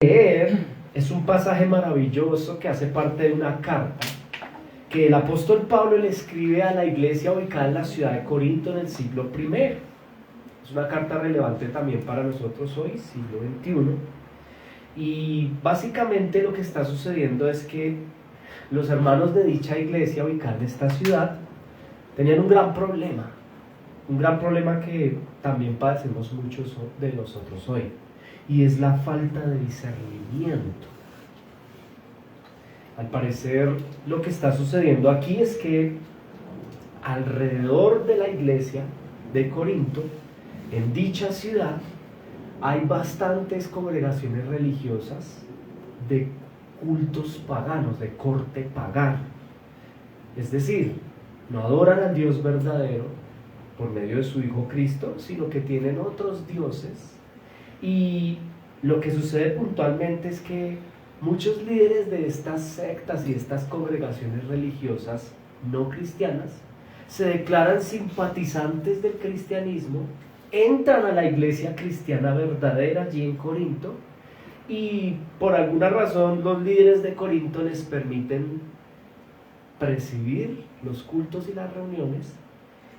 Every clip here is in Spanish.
Leer es un pasaje maravilloso que hace parte de una carta que el apóstol Pablo le escribe a la iglesia ubicada en la ciudad de Corinto en el siglo I. Es una carta relevante también para nosotros hoy, siglo XXI. Y básicamente lo que está sucediendo es que los hermanos de dicha iglesia ubicada en esta ciudad tenían un gran problema que también padecemos muchos de nosotros hoy, y es la falta de discernimiento. Al parecer, lo que está sucediendo aquí es que alrededor de la iglesia de Corinto, en dicha ciudad, hay bastantes congregaciones religiosas de cultos paganos, de corte pagano. Es decir, no adoran al Dios verdadero por medio de su Hijo Cristo, sino que tienen otros dioses. Y lo que sucede puntualmente es que muchos líderes de estas sectas y estas congregaciones religiosas no cristianas se declaran simpatizantes del cristianismo, entran a la iglesia cristiana verdadera allí en Corinto, y por alguna razón los líderes de Corinto les permiten presidir los cultos y las reuniones.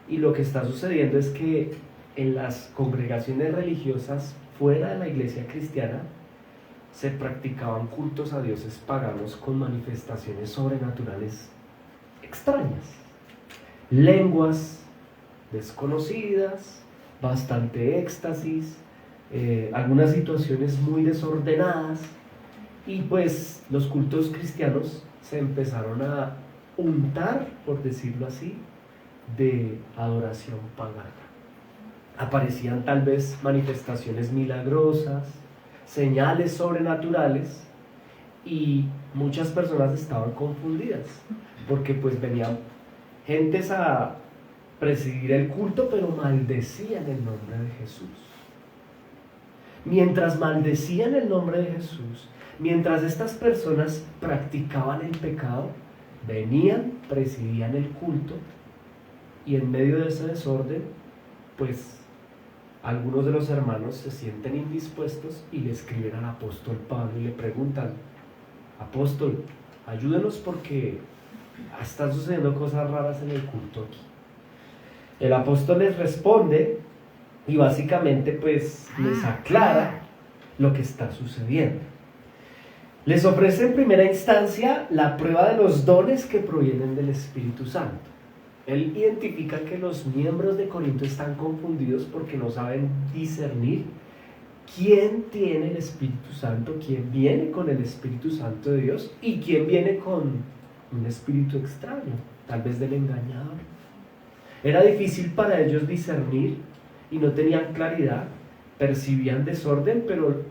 Y lo que está sucediendo es que en las congregaciones religiosas fuera de la iglesia cristiana se practicaban cultos a dioses paganos con manifestaciones sobrenaturales extrañas, lenguas desconocidas, bastante éxtasis, algunas situaciones muy desordenadas, y pues los cultos cristianos se empezaron a untar, por decirlo así, de adoración pagana. Aparecían tal vez manifestaciones milagrosas, señales sobrenaturales, y muchas personas estaban confundidas porque pues venían gentes a presidir el culto, pero maldecían el nombre de Jesús. Mientras maldecían el nombre de Jesús, mientras estas personas practicaban el pecado, venían, presidían el culto, y en medio de ese desorden, pues algunos de los hermanos se sienten indispuestos y le escriben al apóstol Pablo y le preguntan: apóstol, ayúdenos porque están sucediendo cosas raras en el culto aquí. El apóstol les responde y básicamente pues les aclara lo que está sucediendo. Les ofrece en primera instancia la prueba de los dones que provienen del Espíritu Santo. Él identifica que los miembros de Corinto están confundidos porque no saben discernir quién tiene el Espíritu Santo, quién viene con el Espíritu Santo de Dios y quién viene con un espíritu extraño, tal vez del engañador. Era difícil para ellos discernir y no tenían claridad, percibían desorden, pero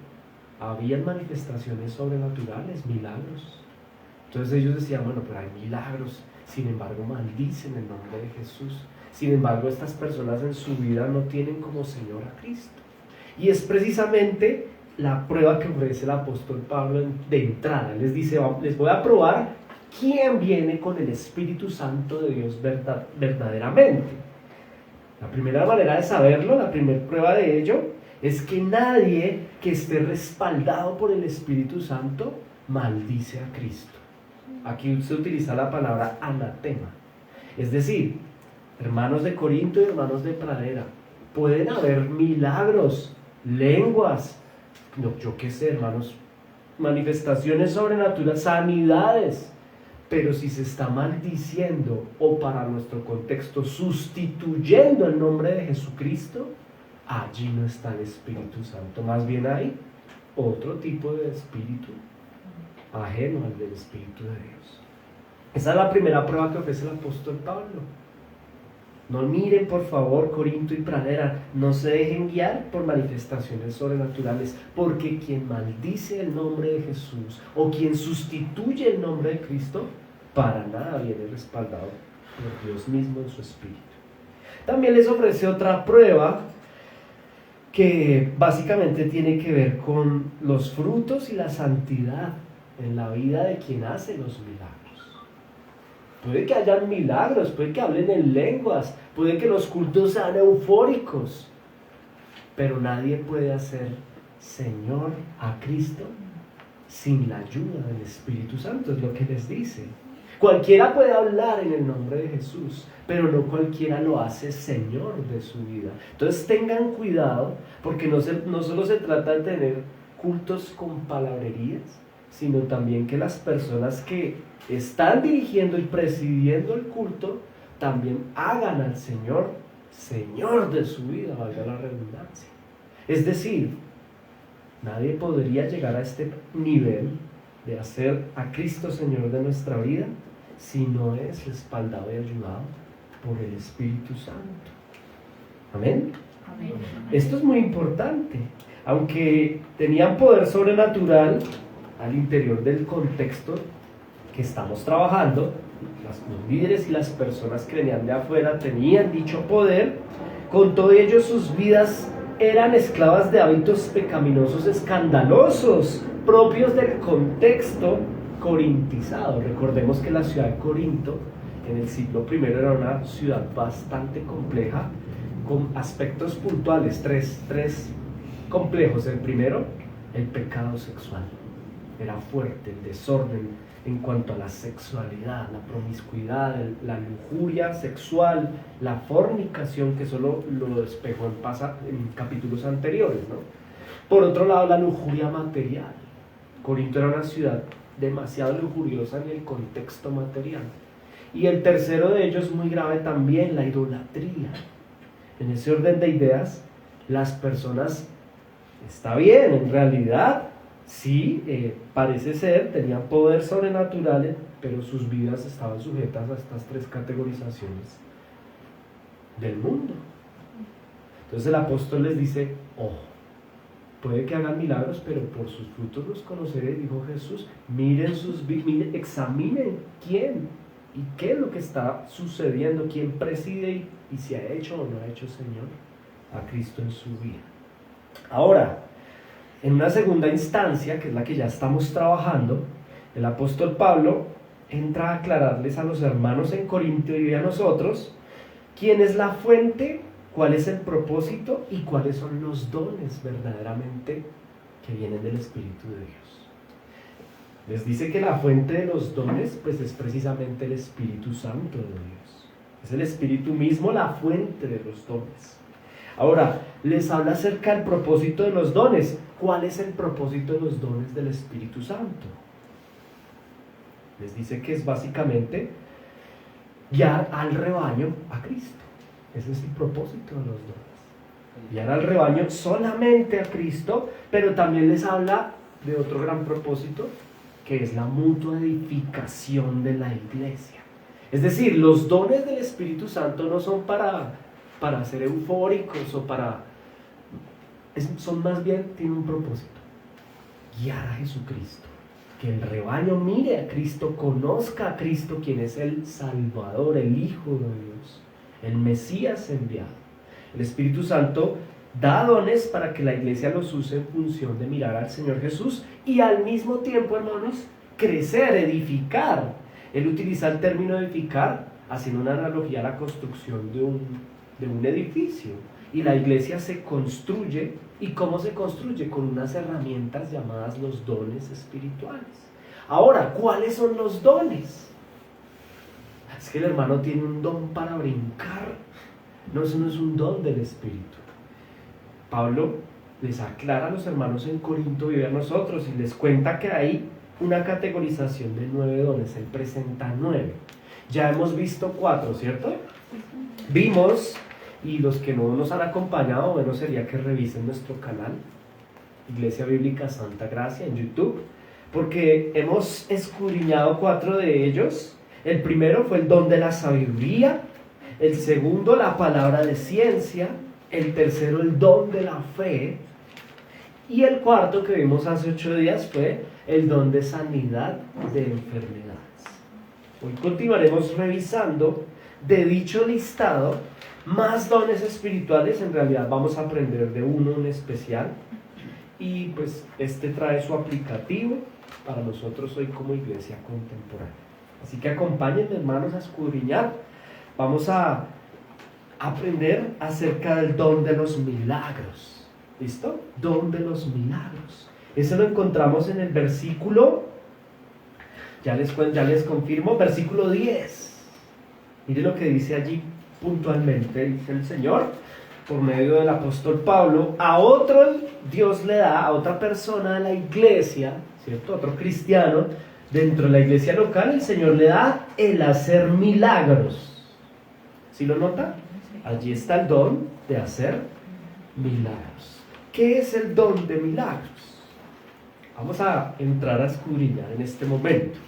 habían manifestaciones sobrenaturales, milagros. Entonces ellos decían: bueno, pero hay milagros, sin embargo maldicen el nombre de Jesús. Sin embargo, estas personas en su vida no tienen como Señor a Cristo. Y es precisamente la prueba que ofrece el apóstol Pablo de entrada. Les dice: les voy a probar quién viene con el Espíritu Santo de Dios verdaderamente. La primera manera de saberlo, la primera prueba de ello, es que nadie que esté respaldado por el Espíritu Santo maldice a Cristo. Aquí se utiliza la palabra anatema. Es decir, hermanos de Corinto y hermanos de Pradera, pueden haber milagros, lenguas, no, yo qué sé, hermanos, manifestaciones sobrenaturales, sanidades, pero si se está maldiciendo, o para nuestro contexto, sustituyendo el nombre de Jesucristo, allí no está el Espíritu Santo. Más bien hay otro tipo de espíritu ajeno al del Espíritu de Dios. Esa es la primera prueba que ofrece el apóstol Pablo. No miren, por favor, Corinto y Pradera, no se dejen guiar por manifestaciones sobrenaturales, porque quien maldice el nombre de Jesús o quien sustituye el nombre de Cristo, para nada viene respaldado por Dios mismo en su espíritu. También les ofrece otra prueba que básicamente tiene que ver con los frutos y la santidad en la vida de quien hace los milagros. Puede que hayan milagros, puede que hablen en lenguas, puede que los cultos sean eufóricos, pero nadie puede hacer Señor a Cristo sin la ayuda del Espíritu Santo, es lo que les dice. Cualquiera puede hablar en el nombre de Jesús, pero no cualquiera lo hace Señor de su vida. Entonces tengan cuidado, porque no solo se trata de tener cultos con palabrerías, sino también que las personas que están dirigiendo y presidiendo el culto también hagan al Señor Señor de su vida, valga la redundancia. Es decir, nadie podría llegar a este nivel de hacer a Cristo Señor de nuestra vida si no es respaldado y ayudado por el Espíritu Santo. Amén. Amén. Esto es muy importante. Aunque tenían poder sobrenatural al interior del contexto que estamos trabajando, los líderes y las personas que venían de afuera tenían dicho poder, con todo ello sus vidas eran esclavas de hábitos pecaminosos escandalosos, propios del contexto corintizado. Recordemos que la ciudad de Corinto en el siglo I era una ciudad bastante compleja, con aspectos puntuales, tres complejos. El primero, el pecado sexual. Era fuerte, el desorden en cuanto a la sexualidad, la promiscuidad, la lujuria sexual, la fornicación, que solo lo despejó en capítulos anteriores, ¿no? Por otro lado, la lujuria material. Corinto era una ciudad demasiado lujuriosa en el contexto material. Y el tercero de ellos, muy grave también, la idolatría. En ese orden de ideas, las personas, está bien, en realidad, sí, parece ser, tenían poder sobrenatural, pero sus vidas estaban sujetas a estas tres categorizaciones del mundo. Entonces el apóstol les dice, ojo, puede que hagan milagros, pero por sus frutos los conoceré, dijo Jesús. Miren examinen quién y qué es lo que está sucediendo, quién preside y si ha hecho o no ha hecho Señor a Cristo en su vida. Ahora, en una segunda instancia, que es la que ya estamos trabajando, el apóstol Pablo entra a aclararles a los hermanos en Corinto y a nosotros quién es la fuente, cuál es el propósito y cuáles son los dones verdaderamente que vienen del Espíritu de Dios. Les dice que la fuente de los dones pues es precisamente el Espíritu Santo de Dios. Es el Espíritu mismo la fuente de los dones. Ahora, les habla acerca del propósito de los dones. ¿Cuál es el propósito de los dones del Espíritu Santo? Les dice que es básicamente guiar al rebaño a Cristo. Ese es el propósito de los dones. Guiar al rebaño solamente a Cristo, pero también les habla de otro gran propósito, que es la mutua edificación de la iglesia. Es decir, los dones del Espíritu Santo no son para ser eufóricos o son más bien, tienen un propósito: guiar a Jesucristo, que el rebaño mire a Cristo, conozca a Cristo, quien es el Salvador, el Hijo de Dios, el Mesías enviado. El Espíritu Santo da dones para que la iglesia los use en función de mirar al Señor Jesús y al mismo tiempo, hermanos, crecer, edificar. Él utiliza el término edificar haciendo una analogía a la construcción de un edificio. Y la iglesia se construye. ¿Y cómo se construye? Con unas herramientas llamadas los dones espirituales. Ahora, ¿cuáles son los dones? Es que el hermano tiene un don para brincar. No, eso no es un don del Espíritu. Pablo les aclara a los hermanos en Corinto y a nosotros y les cuenta que hay una categorización de 9 dones. Él presenta 9. Ya hemos visto 4, ¿cierto? Vimos, y los que no nos han acompañado, bueno, sería que revisen nuestro canal, Iglesia Bíblica Santa Gracia, en YouTube, porque hemos escudriñado 4 de ellos. El primero fue el don de la sabiduría, el segundo la palabra de ciencia, el tercero el don de la fe, y el cuarto que vimos hace 8 días fue el don de sanidad de enfermedades. Hoy continuaremos revisando de dicho listado más dones espirituales. En realidad vamos a aprender de uno en especial y pues este trae su aplicativo para nosotros hoy como iglesia contemporánea. Así que acompáñenme, hermanos, a escudriñar. Vamos a aprender acerca del don de los milagros. ¿Listo? Don de los milagros. Eso lo encontramos en el versículo, ya les confirmo, versículo 10. Mire lo que dice allí puntualmente, dice el Señor, por medio del apóstol Pablo, a otro Dios le da, a otra persona de la iglesia, ¿cierto? Otro cristiano, dentro de la iglesia local, el Señor le da el hacer milagros. ¿Sí lo nota? Allí está el don de hacer milagros. ¿Qué es el don de milagros? Vamos a entrar a escudriñar en este momento.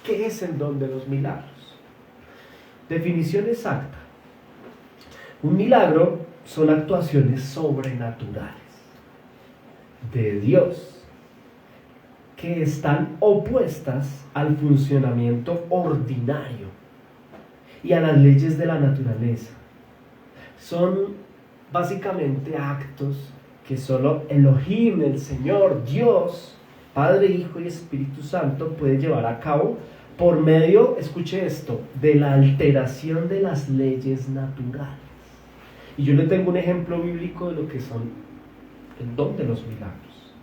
¿Qué es el don de los milagros? Definición exacta. Un milagro son actuaciones sobrenaturales de Dios que están opuestas al funcionamiento ordinario y a las leyes de la naturaleza. Son básicamente actos que solo Elohim, el Señor, Dios, Padre, Hijo y Espíritu Santo puede llevar a cabo por medio, escuche esto, de la alteración de las leyes naturales. Y yo le tengo un ejemplo bíblico de lo que son el don de los milagros.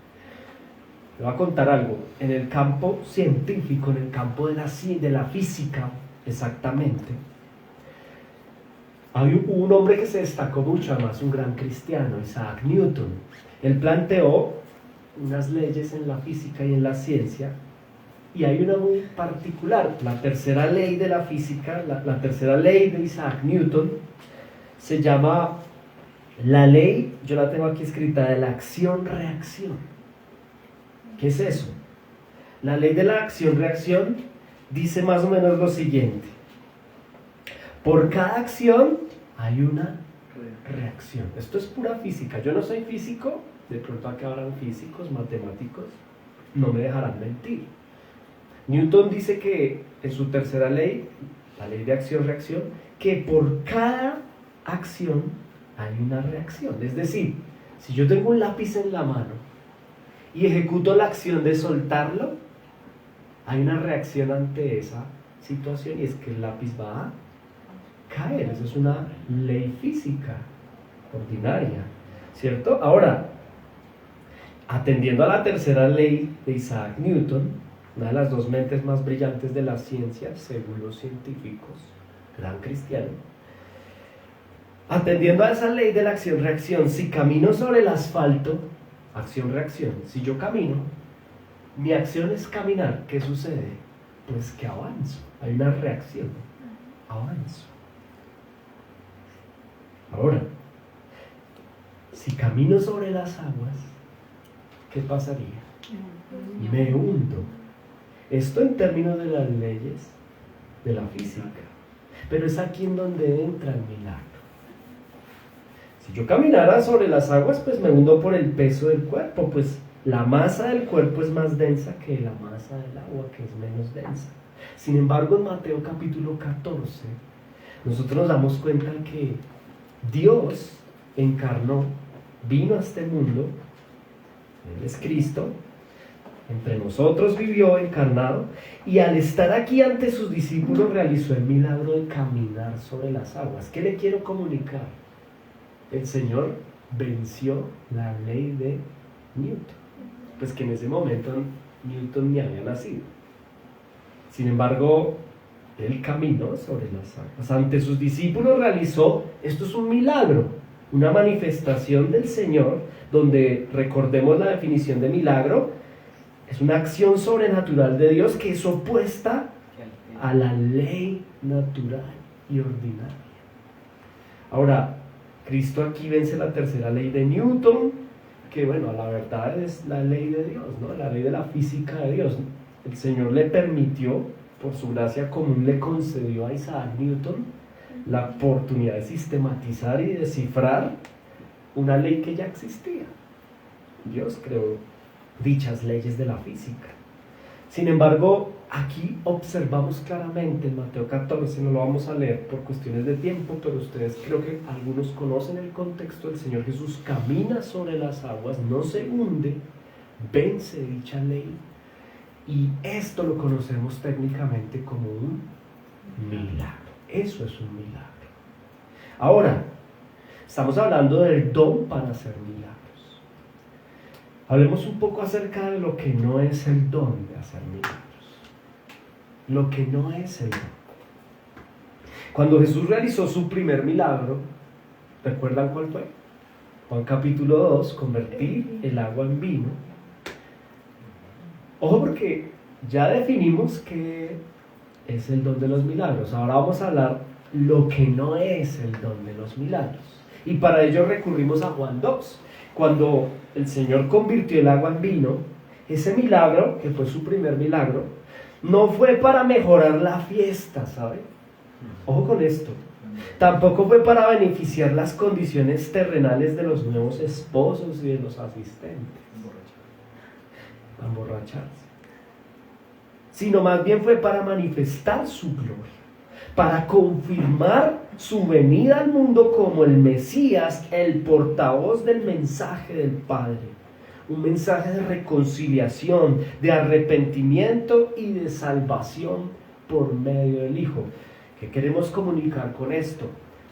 Le voy a contar algo. En el campo científico, en el campo de la física, exactamente, hubo un hombre que se destacó mucho, además un gran cristiano, Isaac Newton. Él planteó unas leyes en la física y en la ciencia, y hay una muy particular, la tercera ley de la física, la tercera ley de Isaac Newton, se llama la ley, yo la tengo aquí escrita, de la acción-reacción. ¿Qué es eso? La ley de la acción-reacción dice más o menos lo siguiente: por cada acción hay una reacción. Esto es pura física. Yo no soy físico, de pronto acá habrán físicos, matemáticos, no me dejarán mentir. Newton dice que en su tercera ley, la ley de acción-reacción, que por cada acción hay una reacción. Es decir, si yo tengo un lápiz en la mano y ejecuto la acción de soltarlo, hay una reacción ante esa situación, y es que el lápiz va a caer. Eso es una ley física ordinaria, ¿cierto? Ahora, atendiendo a la tercera ley de Isaac Newton, una de las dos mentes más brillantes de la ciencia, según los científicos, gran cristiano, atendiendo a esa ley de la acción-reacción, si camino sobre el asfalto, acción-reacción, si yo camino, mi acción es caminar, ¿qué sucede? Pues que avanzo, hay una reacción, avanzo. Ahora, si camino sobre las aguas, ¿qué pasaría? Me hundo. Esto en términos de las leyes de la física, pero es aquí en donde entra el milagro. Si yo caminara sobre las aguas, pues me hundo por el peso del cuerpo, pues la masa del cuerpo es más densa que la masa del agua, que es menos densa. Sin embargo, en Mateo capítulo 14, nosotros nos damos cuenta que Dios encarnó, vino a este mundo, Él es Cristo, entre nosotros vivió encarnado, y al estar aquí ante sus discípulos realizó el milagro de caminar sobre las aguas. ¿Qué le quiero comunicar? El Señor venció la ley de Newton, pues que en ese momento Newton ni había nacido. Sin embargo, Él caminó sobre las aguas. Ante sus discípulos realizó, esto es un milagro, una manifestación del Señor, donde recordemos la definición de milagro, es una acción sobrenatural de Dios que es opuesta a la ley natural y ordinaria. Ahora, Cristo aquí vence la tercera ley de Newton, que bueno, la verdad es la ley de Dios, ¿no? La ley de la física de Dios. El Señor le permitió, por su gracia común, le concedió a Isaac Newton la oportunidad de sistematizar y descifrar una ley que ya existía. Dios creó dichas leyes de la física. Sin embargo, aquí observamos claramente en Mateo 14, no lo vamos a leer por cuestiones de tiempo, pero ustedes creo que algunos conocen el contexto. El Señor Jesús camina sobre las aguas, no se hunde, vence dicha ley, y esto lo conocemos técnicamente como un milagro. Eso es un milagro. Ahora, estamos hablando del don para hacer milagros. Hablemos un poco acerca de lo que no es el don de hacer milagros. Lo que no es el don. Cuando Jesús realizó su primer milagro, ¿recuerdan cuál fue? Juan capítulo 2, convertir el agua en vino. Ojo, porque ya definimos que es el don de los milagros. Ahora vamos a hablar lo que no es el don de los milagros. Y para ello recurrimos a Juan 2. Cuando el Señor convirtió el agua en vino, ese milagro, que fue su primer milagro, no fue para mejorar la fiesta, ¿sabe? Ojo con esto. Tampoco fue para beneficiar las condiciones terrenales de los nuevos esposos y de los asistentes. Para emborracharse. Sino más bien fue para manifestar su gloria, para confirmar su venida al mundo como el Mesías, el portavoz del mensaje del Padre. Un mensaje de reconciliación, de arrepentimiento y de salvación por medio del Hijo. ¿Qué queremos comunicar con esto?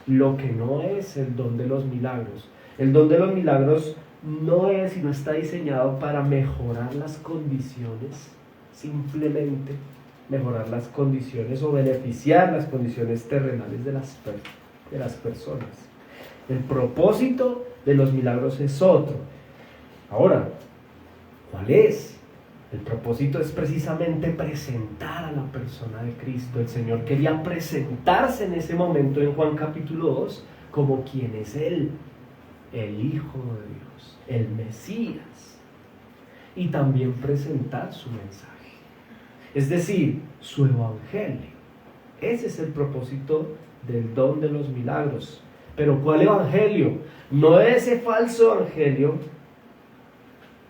Lo que no es el don de los milagros. El don de los milagros no es y no está diseñado para mejorar las condiciones, simplemente mejorar las condiciones o beneficiar las condiciones terrenales de las personas. El propósito de los milagros es otro. Ahora, ¿cuál es? El propósito es precisamente presentar a la persona de Cristo. El Señor quería presentarse en ese momento en Juan capítulo 2 como quien es Él, el Hijo de Dios, el Mesías, y también presentar su mensaje. Es decir, su evangelio. Ese es el propósito del don de los milagros. Pero ¿cuál evangelio? No ese falso evangelio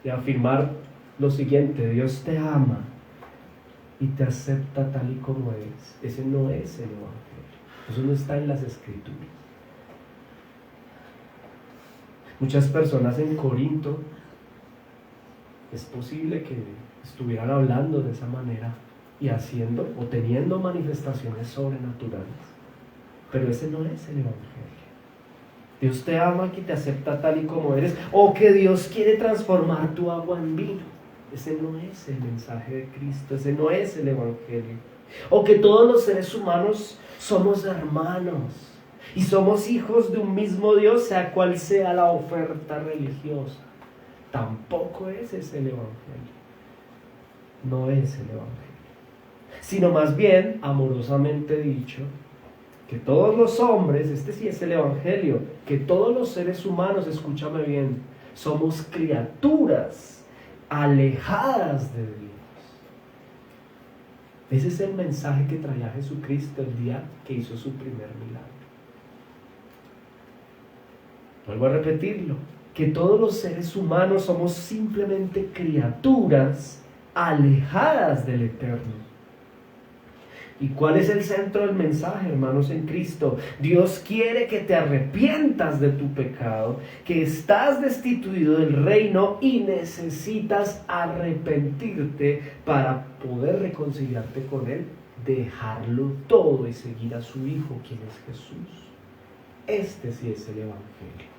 de afirmar lo siguiente: Dios te ama y te acepta tal y como eres. Ese no es el evangelio. Eso no está en las escrituras. Muchas personas en Corinto, es posible que estuvieran hablando de esa manera y haciendo o teniendo manifestaciones sobrenaturales, pero ese no es el evangelio. Dios te ama y te acepta tal y como eres, o que Dios quiere transformar tu agua en vino. Ese no es el mensaje de Cristo, ese no es el evangelio. O que todos los seres humanos somos hermanos y somos hijos de un mismo Dios, sea cual sea la oferta religiosa. Tampoco ese es el evangelio. No es el evangelio. Sino más bien, amorosamente dicho, que todos los hombres, este sí es el evangelio, que todos los seres humanos, escúchame bien, somos criaturas alejadas de Dios. Ese es el mensaje que traía Jesucristo el día que hizo su primer milagro. Vuelvo a repetirlo, que todos los seres humanos somos simplemente criaturas alejadas del Eterno. ¿Y cuál es el centro del mensaje, hermanos en Cristo? Dios quiere que te arrepientas de tu pecado, que estás destituido del reino y necesitas arrepentirte para poder reconciliarte con Él, dejarlo todo y seguir a su Hijo, quien es Jesús. Este sí es el evangelio.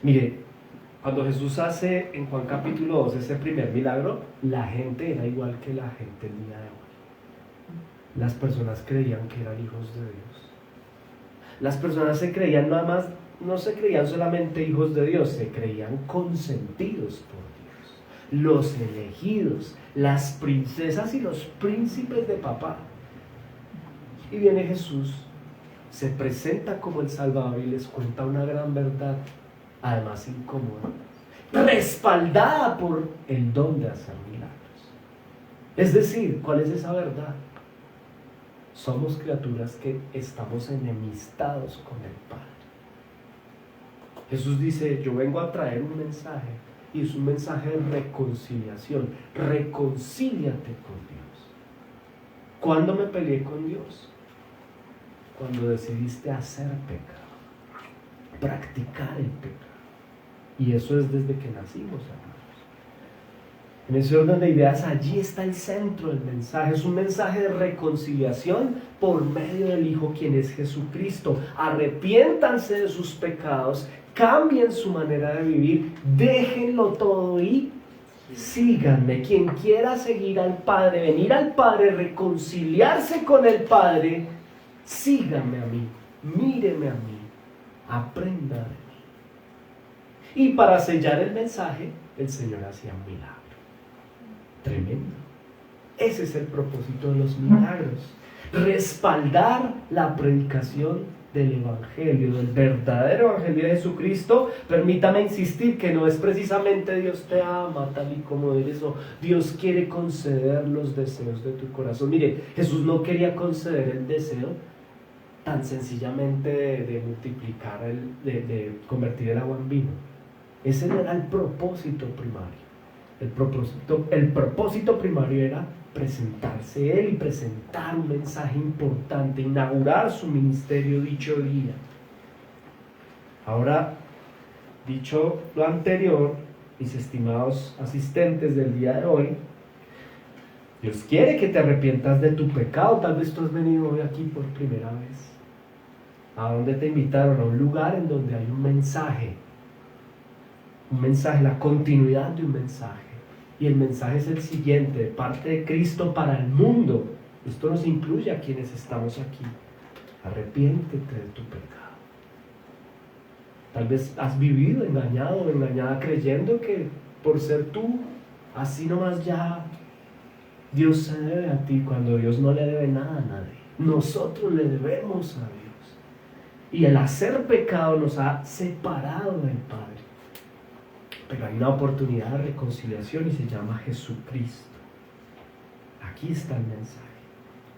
Mire, cuando Jesús hace en Juan capítulo 2 ese primer milagro, la gente era igual que la gente el día de hoy. Las personas creían que eran hijos de Dios. Las personas se creían nada más, no se creían solamente hijos de Dios, se creían consentidos por Dios. Los elegidos, las princesas y los príncipes de papá. Y viene Jesús, se presenta como el Salvador y les cuenta una gran verdad, además incómoda, respaldada por el don de hacer milagros. Es decir, ¿cuál es esa verdad? Somos criaturas que estamos enemistados con el Padre. Jesús dice, yo vengo a traer un mensaje, y es un mensaje de reconciliación. Reconcíliate con Dios. ¿Cuándo me peleé con Dios? Cuando decidiste hacer pecado, practicar el pecado. Y eso es desde que nacimos, hermanos. En ese orden de ideas, allí está el centro del mensaje. Es un mensaje de reconciliación por medio del Hijo, quien es Jesucristo. Arrepiéntanse de sus pecados, cambien su manera de vivir, déjenlo todo y síganme. Quien quiera seguir al Padre, venir al Padre, reconciliarse con el Padre, síganme a mí, míreme a mí, aprenda de mí. Y para sellar el mensaje, el Señor hacía un milagro. Tremendo. Ese es el propósito de los milagros. Respaldar la predicación del Evangelio, del verdadero Evangelio de Jesucristo. Permítame insistir que no es precisamente Dios te ama tal y como eres, o Dios quiere conceder los deseos de tu corazón. Mire, Jesús no quería conceder el deseo tan sencillamente de multiplicar, de convertir el agua en vino. Ese no era el propósito primario. El propósito primario era presentarse Él y presentar un mensaje importante, inaugurar su ministerio dicho día. Ahora, dicho lo anterior, mis estimados asistentes del día de hoy, Dios quiere que te arrepientas de tu pecado. Tal vez tú has venido hoy aquí por primera vez. ¿A dónde te invitaron? A un lugar en donde hay un mensaje, la continuidad de un mensaje. Y el mensaje es el siguiente, de parte de Cristo para el mundo. Esto nos incluye a quienes estamos aquí. Arrepiéntete de tu pecado. Tal vez has vivido engañado o engañada creyendo que por ser tú, así nomás ya Dios se debe a ti, cuando Dios no le debe nada a nadie. Nosotros le debemos a Dios. Y el hacer pecado nos ha separado del Padre. Pero hay una oportunidad de reconciliación y se llama Jesucristo. Aquí está el mensaje.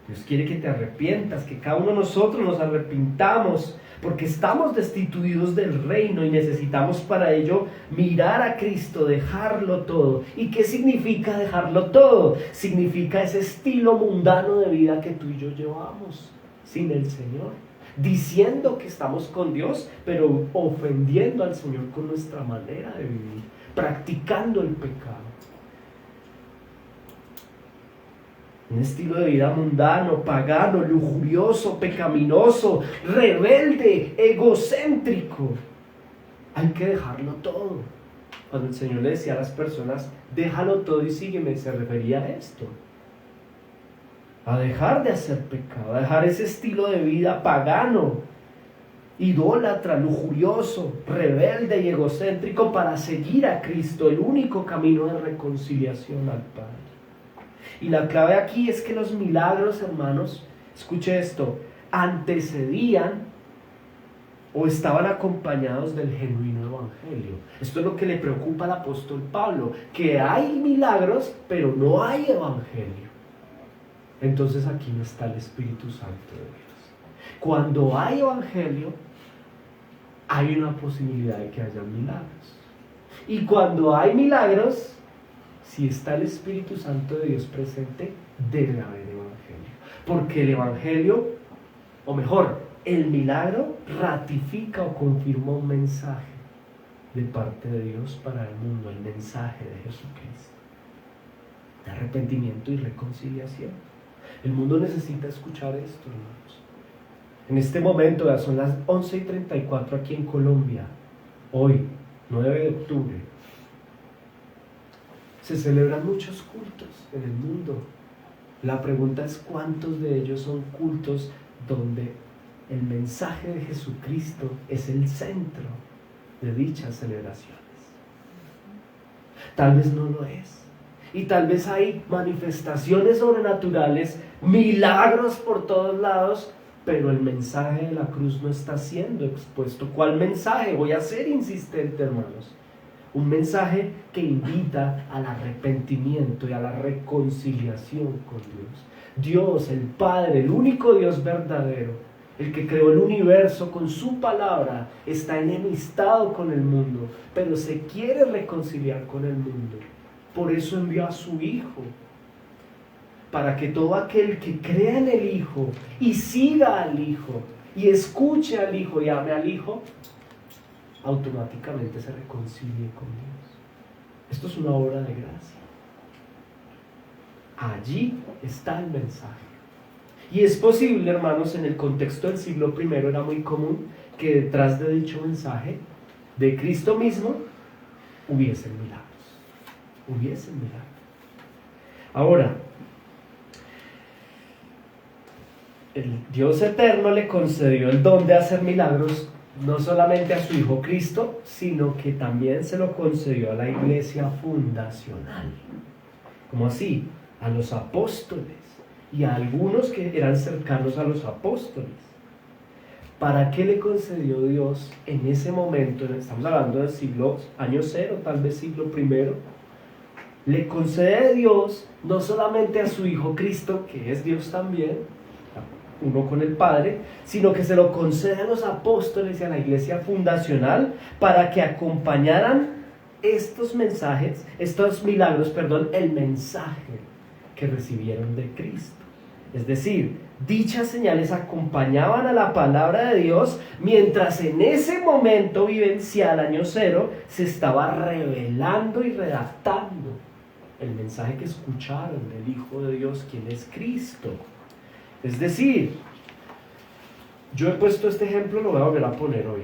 Dios quiere que te arrepientas, que cada uno de nosotros nos arrepintamos, porque estamos destituidos del reino y necesitamos para ello mirar a Cristo, dejarlo todo. ¿Y qué significa dejarlo todo? Significa ese estilo mundano de vida que tú y yo llevamos sin el Señor, diciendo que estamos con Dios, pero ofendiendo al Señor con nuestra manera de vivir, practicando el pecado. Un estilo de vida mundano, pagano, lujurioso, pecaminoso, rebelde, egocéntrico. Hay que dejarlo todo. Cuando el Señor le decía a las personas, déjalo todo y sígueme, se refería a esto. A dejar de hacer pecado, a dejar ese estilo de vida pagano, idólatra, lujurioso, rebelde y egocéntrico para seguir a Cristo, el único camino de reconciliación al Padre. Y la clave aquí es que los milagros, hermanos, escuche esto, antecedían o estaban acompañados del genuino evangelio. Esto es lo que le preocupa al apóstol Pablo, que hay milagros, pero no hay evangelio. Entonces aquí no está el Espíritu Santo de Dios. Cuando hay evangelio, hay una posibilidad de que haya milagros. Y cuando hay milagros, si está el Espíritu Santo de Dios presente, debe haber evangelio. Porque el evangelio, o mejor, el milagro ratifica o confirma un mensaje de parte de Dios para el mundo, el mensaje de Jesucristo, de arrepentimiento y reconciliación. El mundo necesita escuchar esto, hermanos. En este momento, son las 11:34 aquí en Colombia. Hoy, 9 de octubre, se celebran muchos cultos en el mundo. La pregunta es cuántos de ellos son cultos donde el mensaje de Jesucristo es el centro de dichas celebraciones. Tal vez no lo es. Y tal vez hay manifestaciones sobrenaturales, milagros por todos lados, pero el mensaje de la cruz no está siendo expuesto. ¿Cuál mensaje? Voy a ser insistente, hermanos. Un mensaje que invita al arrepentimiento y a la reconciliación con Dios. Dios, el Padre, el único Dios verdadero, el que creó el universo con su palabra, está enemistado con el mundo, pero se quiere reconciliar con el mundo. Por eso envió a su Hijo, para que todo aquel que crea en el Hijo y siga al Hijo y escuche al Hijo y ame al Hijo, automáticamente se reconcilie con Dios. Esto es una obra de gracia. Allí está el mensaje. Y es posible, hermanos, en el contexto del siglo I era muy común que detrás de dicho mensaje de Cristo mismo, hubiesen milagros. Hubiesen milagros. Ahora, el Dios eterno le concedió el don de hacer milagros no solamente a su Hijo Cristo, sino que también se lo concedió a la iglesia fundacional. ¿Cómo así? A los apóstoles y a algunos que eran cercanos a los apóstoles. ¿Para qué le concedió Dios en ese momento? Estamos hablando del año cero, tal vez siglo primero. Le concede Dios no solamente a su Hijo Cristo, que es Dios también, uno con el Padre, sino que se lo concede a los apóstoles y a la iglesia fundacional para que acompañaran estos mensajes, estos milagros, el mensaje que recibieron de Cristo. Es decir, dichas señales acompañaban a la palabra de Dios mientras en ese momento vivencial, año cero, se estaba revelando y redactando el mensaje que escucharon del Hijo de Dios, quien es Cristo. Es decir, yo he puesto este ejemplo, lo voy a volver a poner hoy.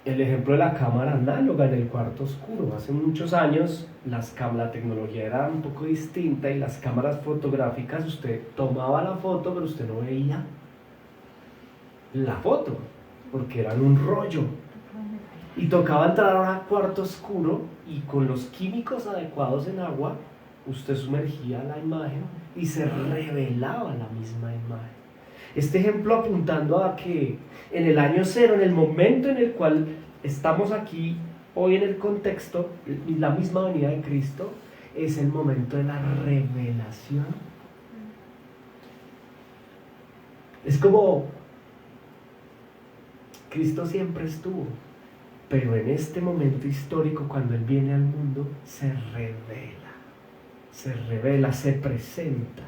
El ejemplo de la cámara análoga en el cuarto oscuro. Hace muchos años la tecnología era un poco distinta y las cámaras fotográficas, usted tomaba la foto, pero usted no veía la foto, porque eran un rollo. Y tocaba entrar a un cuarto oscuro y con los químicos adecuados en agua, usted sumergía la imagen y se revelaba la misma imagen. Este ejemplo apuntando a que en el año cero, en el momento en el cual estamos aquí, hoy en el contexto, la misma venida de Cristo, es el momento de la revelación. Es como Cristo siempre estuvo, pero en este momento histórico, cuando Él viene al mundo, se revela, se presenta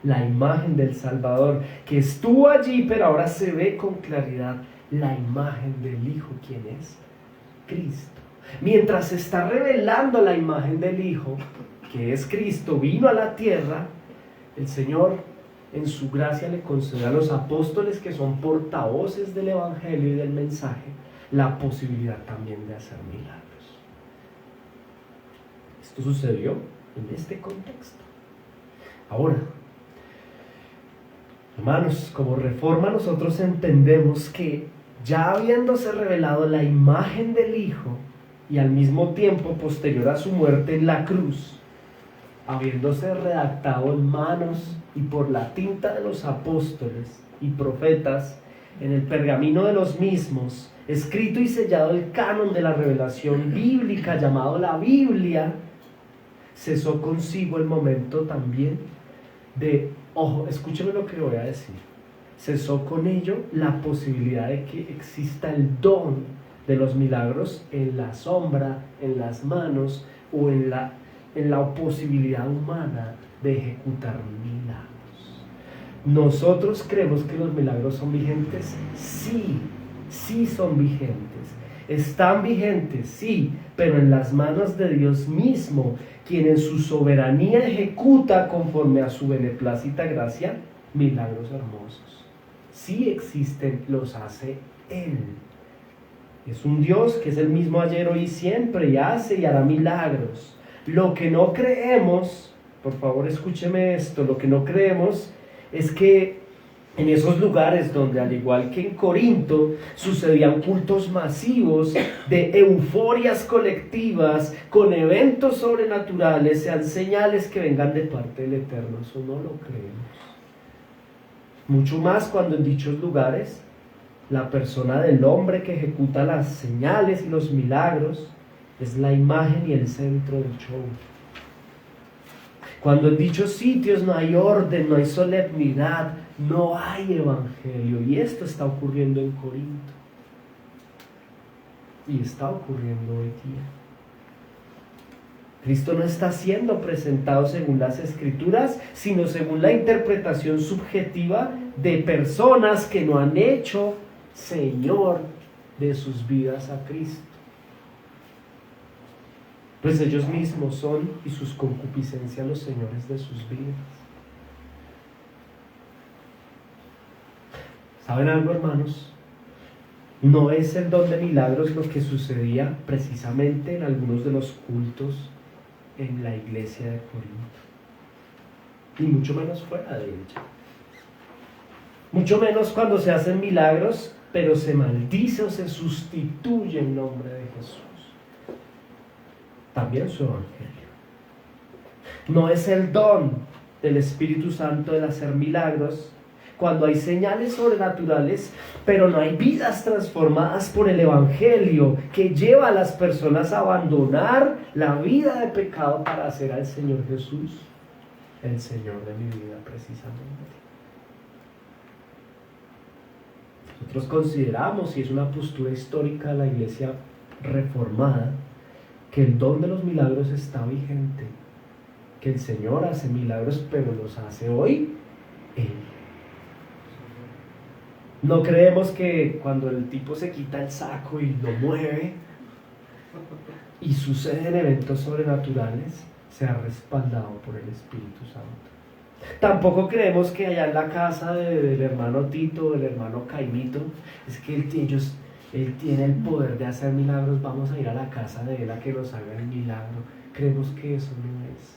la imagen del Salvador, que estuvo allí, pero ahora se ve con claridad la imagen del Hijo, quien es Cristo. Mientras se está revelando la imagen del Hijo, que es Cristo, vino a la tierra, el Señor en su gracia le concede a los apóstoles, que son portavoces del Evangelio y del mensaje, la posibilidad también de hacer milagros. Esto sucedió en este contexto. Ahora, hermanos, como Reforma nosotros entendemos que ya habiéndose revelado la imagen del Hijo y al mismo tiempo posterior a su muerte en la cruz, habiéndose redactado en manos y por la tinta de los apóstoles y profetas en el pergamino de los mismos, escrito y sellado el canon de la revelación bíblica llamado la Biblia, cesó consigo el momento también de, ojo, escúcheme lo que voy a decir, cesó con ello la posibilidad de que exista el don de los milagros en la sombra, en las manos o en la posibilidad humana de ejecutar milagros. ¿Nosotros creemos que los milagros son vigentes? Sí son vigentes. Están vigentes, sí, pero en las manos de Dios mismo, quien en su soberanía ejecuta conforme a su beneplácita gracia milagros hermosos. Sí existen, los hace Él. Es un Dios que es el mismo ayer, hoy y siempre, y hace y hará milagros. Lo que no creemos, por favor escúcheme esto, lo que no creemos es que en esos lugares donde, al igual que en Corinto, sucedían cultos masivos de euforias colectivas con eventos sobrenaturales, sean señales que vengan de parte del Eterno. Eso no lo creemos. Mucho más cuando en dichos lugares la persona del hombre que ejecuta las señales y los milagros es la imagen y el centro del show. Cuando en dichos sitios no hay orden, no hay solemnidad, no hay evangelio. Y esto está ocurriendo en Corinto. Y está ocurriendo hoy día. Cristo no está siendo presentado según las Escrituras, sino según la interpretación subjetiva de personas que no han hecho Señor de sus vidas a Cristo. Pues ellos mismos son y sus concupiscencias los señores de sus vidas. ¿Saben algo, hermanos? No es el don de milagros lo que sucedía precisamente en algunos de los cultos en la iglesia de Corinto, y mucho menos fuera de ella. Mucho menos cuando se hacen milagros, pero se maldice o se sustituye el nombre de Jesús. También su evangelio. No es el don del Espíritu Santo el hacer milagros cuando hay señales sobrenaturales, pero no hay vidas transformadas por el evangelio que lleva a las personas a abandonar la vida de pecado para hacer al Señor Jesús el Señor de mi vida precisamente. Nosotros consideramos, y es una postura histórica de la iglesia reformada, que el don de los milagros está vigente, que el Señor hace milagros, pero los hace hoy Él. No creemos que cuando el tipo se quita el saco y lo mueve y suceden eventos sobrenaturales, sea respaldado por el Espíritu Santo. Tampoco creemos que allá en la casa del hermano Tito, del hermano Caimito, es que él tiene el poder de hacer milagros, vamos a ir a la casa de él a que nos haga el milagro. Creemos que eso no es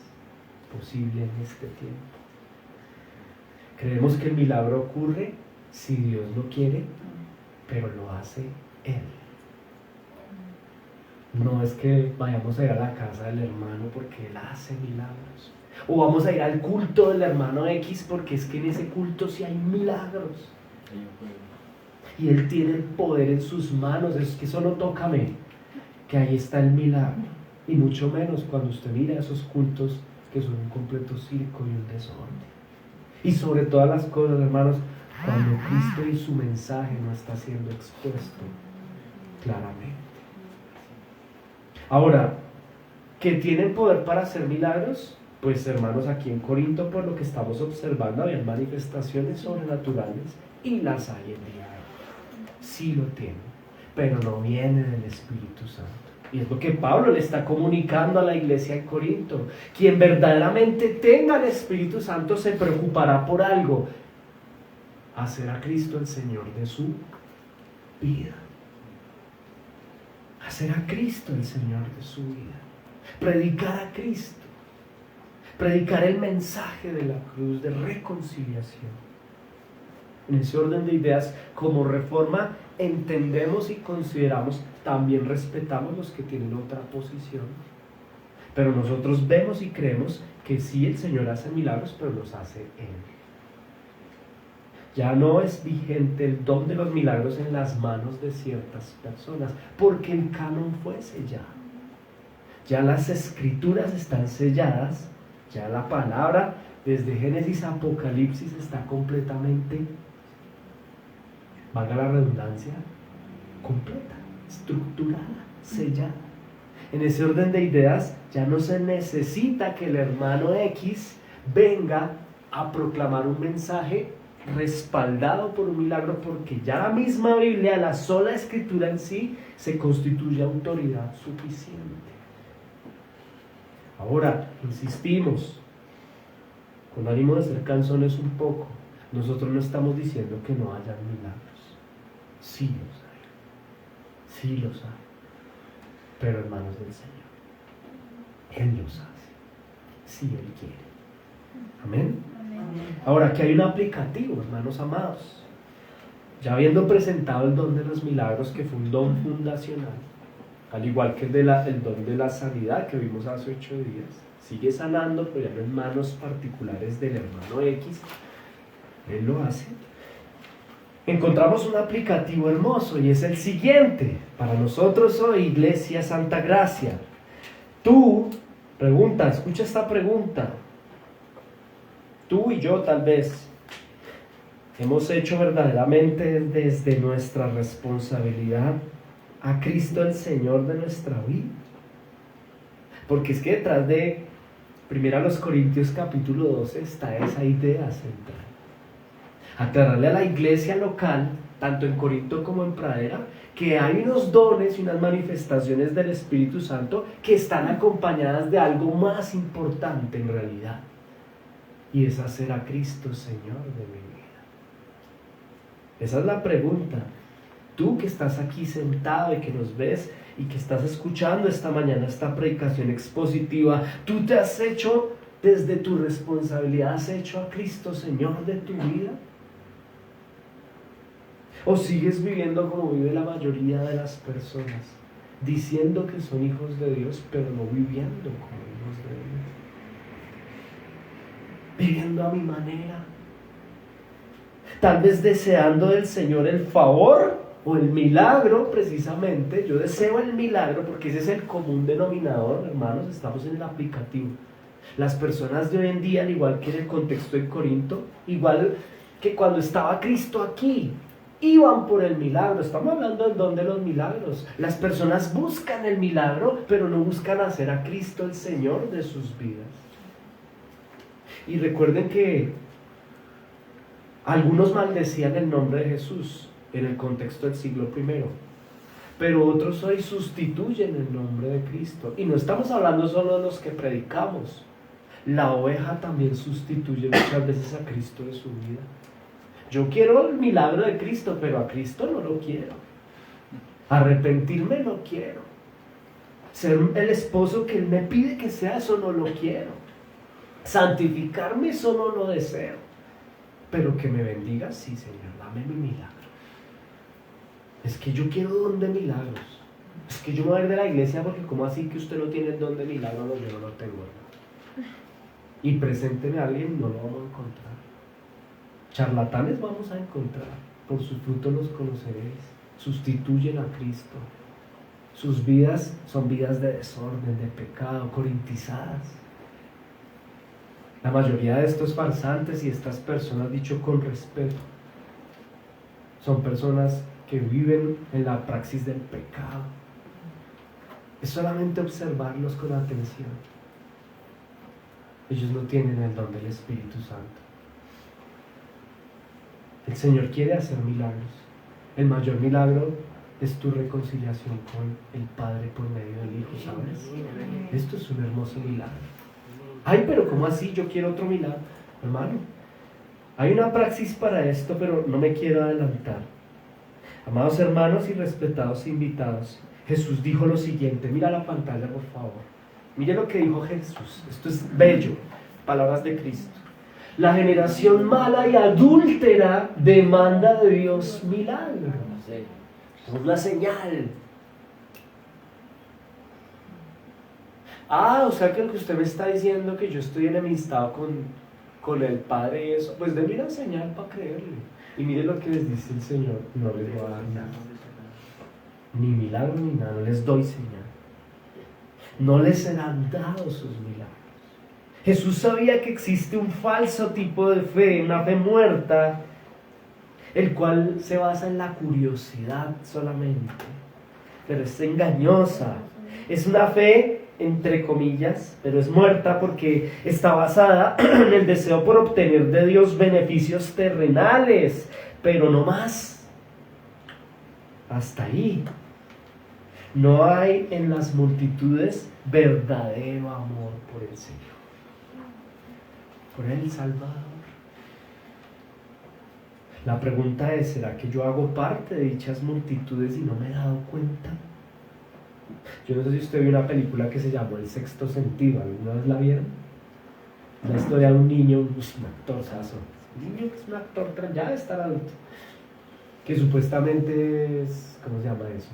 posible en este tiempo. Creemos que el milagro ocurre si Dios lo quiere, pero lo hace Él. No es que vayamos a ir a la casa del hermano porque Él hace milagros. O vamos a ir al culto del hermano X porque es que en ese culto sí hay milagros. Y Él tiene el poder en sus manos. Es que solo tócame, que ahí está el milagro. Y mucho menos cuando usted mira esos cultos que son un completo circo y un desorden. Y sobre todas las cosas, hermanos, cuando Cristo y su mensaje no está siendo expuesto claramente. Ahora, ¿que tienen poder para hacer milagros? Pues hermanos, aquí en Corinto, por lo que estamos observando, había manifestaciones sobrenaturales y las hay en día. Sí lo tienen, pero no vienen del Espíritu Santo. Y es lo que Pablo le está comunicando a la iglesia en Corinto. Quien verdaderamente tenga el Espíritu Santo se preocupará por algo: hacer a Cristo el Señor de su vida. Hacer a Cristo el Señor de su vida. Predicar a Cristo. Predicar el mensaje de la cruz de reconciliación. En ese orden de ideas, como Reforma, entendemos y consideramos, también respetamos los que tienen otra posición. Pero nosotros vemos y creemos que sí, el Señor hace milagros, pero los hace Él. Ya no es vigente el don de los milagros en las manos de ciertas personas, porque el canon fue sellado. Ya las escrituras están selladas, ya la palabra desde Génesis a Apocalipsis está completamente, valga la redundancia, completa, estructurada, sellada. En ese orden de ideas ya no se necesita que el hermano X venga a proclamar un mensaje respaldado por un milagro, porque ya la misma Biblia, la sola escritura en sí, se constituye autoridad suficiente. Ahora, insistimos, con ánimo de ser canzones un poco, nosotros no estamos diciendo que no hayan milagros. Sí los hay. Sí los hay. Pero en manos del Señor. Él los hace. Si Él quiere. Amén. Ahora, aquí hay un aplicativo, hermanos amados. Ya habiendo presentado el don de los milagros, que fue un don fundacional, al igual que el don de la sanidad que vimos hace 8 días, sigue sanando, pero ya no en manos particulares del hermano X, Él lo hace. Encontramos un aplicativo hermoso y es el siguiente. Para nosotros hoy, Iglesia Santa Gracia, tú, escucha esta pregunta. Tú y yo tal vez hemos hecho verdaderamente desde nuestra responsabilidad a Cristo el Señor de nuestra vida. Porque es que detrás de 1 Corintios capítulo 12 está esa idea central. Aclararle a la iglesia local, tanto en Corinto como en Pradera, que hay unos dones y unas manifestaciones del Espíritu Santo que están acompañadas de algo más importante en realidad. Y es hacer a Cristo Señor de mi vida. Esa es la pregunta. Tú que estás aquí sentado y que nos ves y que estás escuchando esta mañana esta predicación expositiva, tú te has hecho, desde tu responsabilidad, has hecho a Cristo Señor de tu vida. ¿O sigues viviendo como vive la mayoría de las personas, diciendo que son hijos de Dios, pero no viviendo como hijos de Dios? Viviendo a mi manera. Tal vez deseando del Señor el favor o el milagro, precisamente. Yo deseo el milagro porque ese es el común denominador, hermanos, estamos en el aplicativo. Las personas de hoy en día, al igual que en el contexto de Corinto, igual que cuando estaba Cristo aquí, iban por el milagro. Estamos hablando del don de los milagros. Las personas buscan el milagro, pero no buscan hacer a Cristo el Señor de sus vidas. Y recuerden que algunos maldecían el nombre de Jesús en el contexto del siglo I, pero otros hoy sustituyen el nombre de Cristo. Y no estamos hablando solo de los que predicamos. La oveja también sustituye muchas veces a Cristo de su vida. Yo quiero el milagro de Cristo, pero a Cristo no lo quiero. Arrepentirme no quiero. Ser el esposo que Él me pide que sea, eso no lo quiero. Santificarme, eso no lo deseo. Pero que me bendiga, sí, Señor, dame mi milagro. Es que yo quiero don de milagros. Es que yo me voy a ir de la iglesia porque ¿cómo así que usted no tiene el don de milagro? No, yo no lo tengo, hermano. Y presénteme a alguien, no lo vamos a encontrar. Charlatanes vamos a encontrar, por sus frutos los conoceréis. Sustituyen a Cristo. Sus vidas son vidas de desorden, de pecado, corintizadas. La mayoría de estos farsantes y estas personas, dicho con respeto, son personas que viven en la praxis del pecado. Es solamente observarlos con atención. Ellos no tienen el don del Espíritu Santo. El Señor quiere hacer milagros. El mayor milagro es tu reconciliación con el Padre por medio del Hijo, ¿sabes? Esto es un hermoso milagro. Ay, pero ¿cómo así? Yo quiero otro milagro. Hermano, hay una praxis para esto, pero no me quiero adelantar. Amados hermanos y respetados invitados, Jesús dijo lo siguiente. Mira la pantalla, por favor. Mire lo que dijo Jesús. Esto es bello. Palabras de Cristo. La generación mala y adúltera demanda de Dios milagros. Es una señal. O sea que lo que usted me está diciendo, que yo estoy enemistado con el Padre y eso, pues denme una señal para creerle. Y mire lo que les dice el Señor: no les voy a dar nada, ni milagro ni nada, no les doy señal. No les serán dados sus milagros. Jesús sabía que existe un falso tipo de fe, una fe muerta, el cual se basa en la curiosidad solamente, pero es engañosa. Es una fe, entre comillas, pero es muerta porque está basada en el deseo por obtener de Dios beneficios terrenales, pero no más. Hasta ahí. No hay en las multitudes verdadero amor por el Señor, por el Salvador. La pregunta es: ¿será que yo hago parte de dichas multitudes y no me he dado cuenta? Yo no sé si usted vio una película que se llamó El Sexto Sentido. ¿Alguna vez la vieron? La historia de un niño, un actorzazo. Un niño que es un actor ya de estar adulto, que supuestamente es, ¿cómo se llama eso?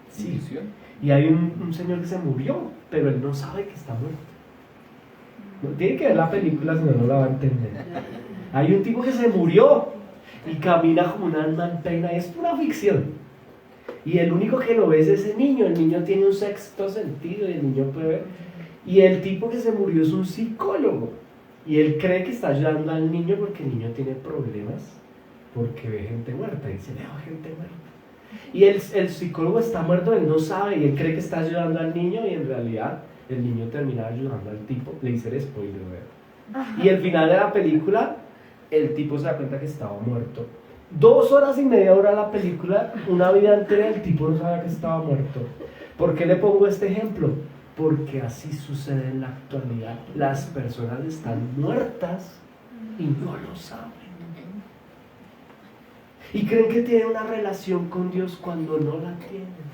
Sí. Y hay un señor que se murió, pero él no sabe que está muerto. No, tiene que ver la película, si no, no la va a entender. Hay un tipo que se murió y camina como una alma en pena. Es pura ficción. Y el único que lo ve es ese niño. El niño tiene un sexto sentido y el niño puede ver. Y el tipo que se murió es un psicólogo. Y él cree que está ayudando al niño porque el niño tiene problemas, porque ve gente muerta. Y dice: veo gente muerta. Y el psicólogo está muerto, él no sabe, y él cree que está ayudando al niño, y en realidad el niño termina ayudando al tipo. Le hice el spoiler, ¿verdad? Y al final de la película, el tipo se da cuenta que estaba muerto. 2 horas y media dura la película, una vida entera el tipo no sabe que estaba muerto. ¿Por qué le pongo este ejemplo? Porque así sucede en la actualidad. Las personas están muertas y no lo saben. Y creen que tienen una relación con Dios cuando no la tienen.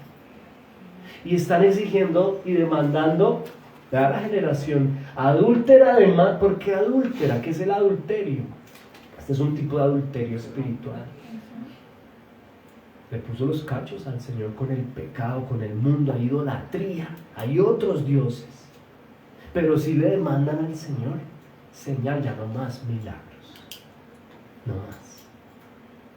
Y están exigiendo y demandando a la generación adúltera, además. ¿Por qué adúltera? ¿Qué es el adulterio? Este es un tipo de adulterio espiritual. Le puso los cachos al Señor con el pecado, con el mundo, hay idolatría, hay otros dioses. Pero si le demandan al Señor, señal, ya no más milagros, no más.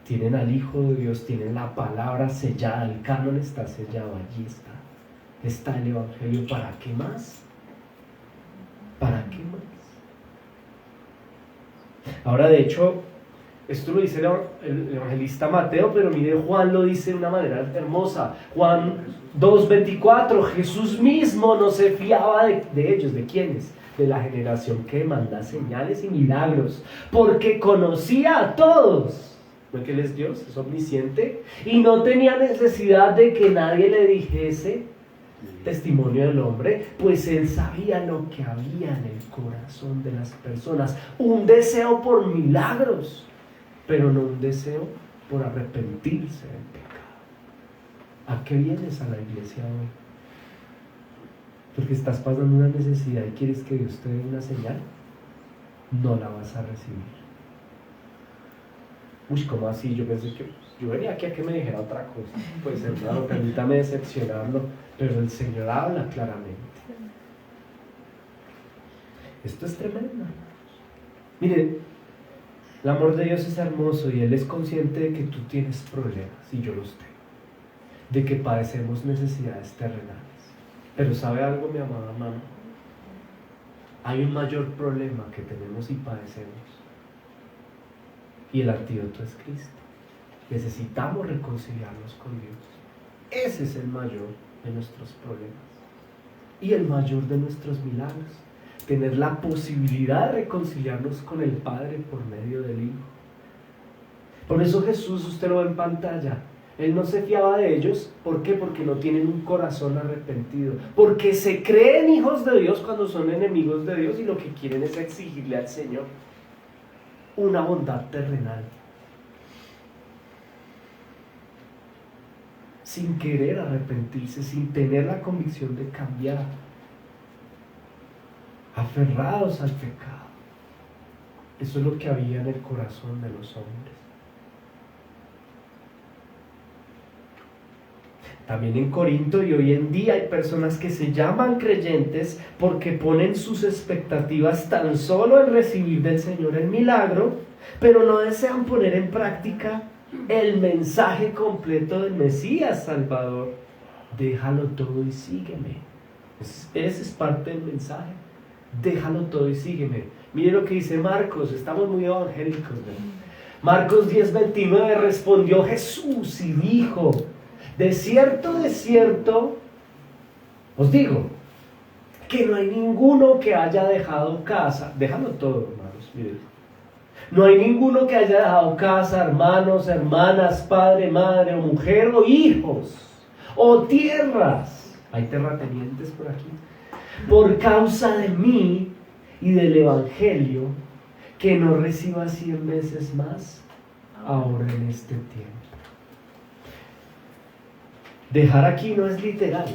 Tienen al Hijo de Dios, tienen la palabra sellada, el canon está sellado, allí está. Está el Evangelio, ¿para qué más? ¿Para qué más? Ahora, de hecho, esto lo dice el evangelista Mateo, pero mire, Juan lo dice de una manera hermosa. Juan 2:24, Jesús mismo no se fiaba de ellos. ¿De quiénes? De la generación que manda señales y milagros, porque conocía a todos. ¿No es que Él es Dios? Es omnisciente. Y no tenía necesidad de que nadie le dijese testimonio del hombre, pues Él sabía lo que había en el corazón de las personas. Un deseo por milagros, pero no un deseo por arrepentirse del pecado. ¿A qué vienes a la iglesia hoy? Porque estás pasando una necesidad y quieres que Dios te dé una señal. No la vas a recibir. Uy, ¿cómo así? Yo pensé que yo venía aquí a que me dijera otra cosa. Pues hermano, permítame decepcionarlo, pero el Señor habla claramente. Esto es tremendo. Miren, el amor de Dios es hermoso y Él es consciente de que tú tienes problemas, y yo los tengo, de que padecemos necesidades terrenales. Pero ¿sabe algo, mi amada hermano? Hay un mayor problema que tenemos y padecemos, y el antídoto es Cristo. Necesitamos reconciliarnos con Dios. Ese es el mayor de nuestros problemas y el mayor de nuestros milagros. Tener la posibilidad de reconciliarnos con el Padre por medio del Hijo. Por eso Jesús, usted lo ve en pantalla, Él no se fiaba de ellos. ¿Por qué? Porque no tienen un corazón arrepentido, porque se creen hijos de Dios cuando son enemigos de Dios y lo que quieren es exigirle al Señor una bondad terrenal, sin querer arrepentirse, sin tener la convicción de cambiar, aferrados al pecado. Eso es lo que había en el corazón de los hombres. También en Corinto y hoy en día hay personas que se llaman creyentes porque ponen sus expectativas tan solo en recibir del Señor el milagro, pero no desean poner en práctica el mensaje completo del Mesías Salvador. Déjalo todo y sígueme. Ese es parte del mensaje. Déjalo todo y sígueme. Mire lo que dice Marcos, estamos muy evangélicos, ¿no? Marcos 10:29, respondió Jesús y dijo: de cierto, os digo, que no hay ninguno que haya dejado casa. Déjalo todo, hermanos, miren. No hay ninguno que haya dejado casa, hermanos, hermanas, padre, madre, o mujer, o hijos, o tierras. Hay terratenientes por aquí. Por causa de mí y del Evangelio, que no reciba 100 veces más ahora en este tiempo. Dejar aquí no es literal,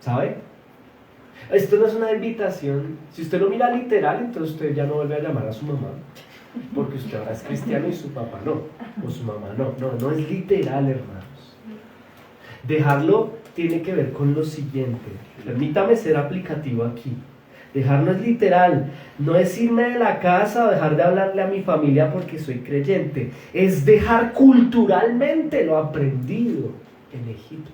¿sabe? Esto no es una invitación. Si usted lo mira literal, entonces usted ya no vuelve a llamar a su mamá, porque usted ahora es cristiano y su papá no, o su mamá no. No es literal, hermanos. Dejarlo tiene que ver con lo siguiente. Permítame ser aplicativo aquí. Dejar no es literal, no es irme de la casa o dejar de hablarle a mi familia porque soy creyente. Es dejar culturalmente lo aprendido en Egipto.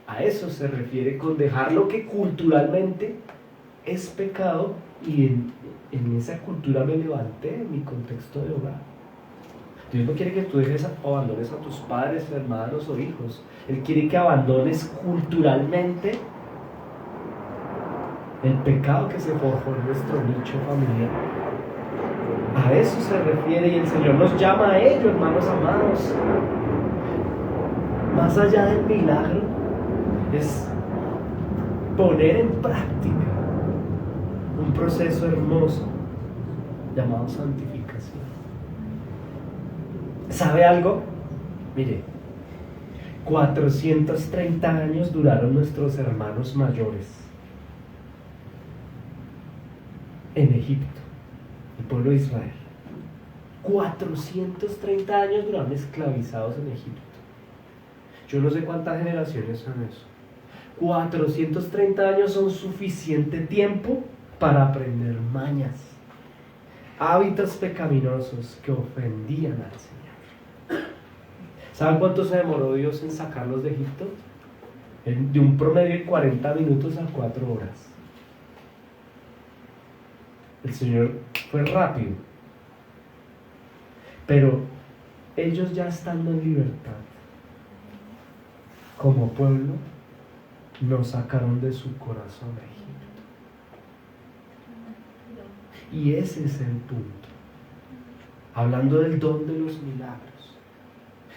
A eso se refiere con dejar lo que culturalmente es pecado, y en esa cultura me levanté en mi contexto de hogar. Dios no quiere que tú abandones a tus padres, hermanos o hijos. Él quiere que abandones culturalmente el pecado que se forjó en nuestro nicho familiar. A eso se refiere, y el Señor nos llama a ello, hermanos amados. Más allá del milagro, es poner en práctica un proceso hermoso llamado santificación. ¿Sabe algo? Mire, 430 años duraron nuestros hermanos mayores en Egipto, el pueblo de Israel. 430 años duraron esclavizados en Egipto. Yo no sé cuántas generaciones son eso. 430 años son suficiente tiempo para aprender mañas, hábitos pecaminosos que ofendían al Señor. ¿Saben cuánto se demoró Dios en sacarlos de Egipto? De un promedio de 40 minutos a 4 horas. El Señor fue rápido. Pero ellos ya estando en libertad, como pueblo, nos sacaron de su corazón a Egipto. Y ese es el punto. Hablando del don de los milagros.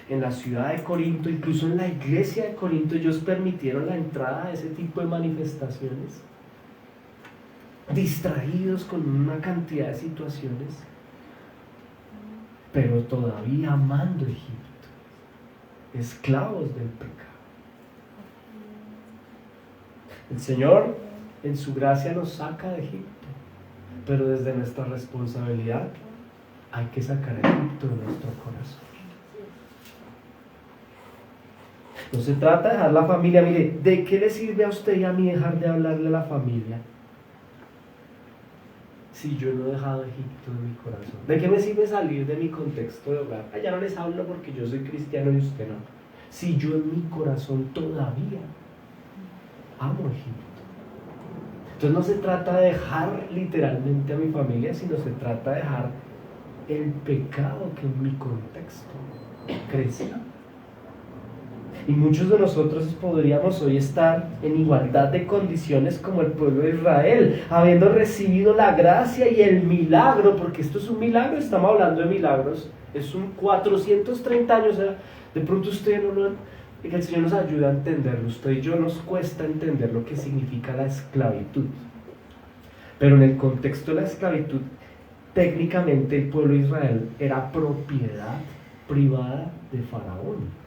En la ciudad de Corinto, incluso en la iglesia de Corinto, ellos permitieron la entrada a ese tipo de manifestaciones, distraídos con una cantidad de situaciones, pero todavía amando Egipto, esclavos del pecado. El Señor en su gracia nos saca de Egipto, pero desde nuestra responsabilidad hay que sacar a Egipto de nuestro corazón. No se trata de dejar la familia. Mire, ¿de qué le sirve a usted y a mí dejar de hablarle a la familia si yo no he dejado Egipto de mi corazón? ¿De qué me sirve salir de mi contexto de hogar? Ya no les hablo porque yo soy cristiano y usted no. Si yo en mi corazón todavía amo Egipto. Entonces no se trata de dejar literalmente a mi familia, sino se trata de dejar el pecado que en mi contexto crece. Y muchos de nosotros podríamos hoy estar en igualdad de condiciones como el pueblo de Israel, habiendo recibido la gracia y el milagro, porque esto es un milagro, estamos hablando de milagros, es un 430 años, de pronto usted no lo... Que el Señor nos ayude a entenderlo. Usted y yo nos cuesta entender lo que significa la esclavitud. Pero en el contexto de la esclavitud, técnicamente el pueblo de Israel era propiedad privada de Faraón.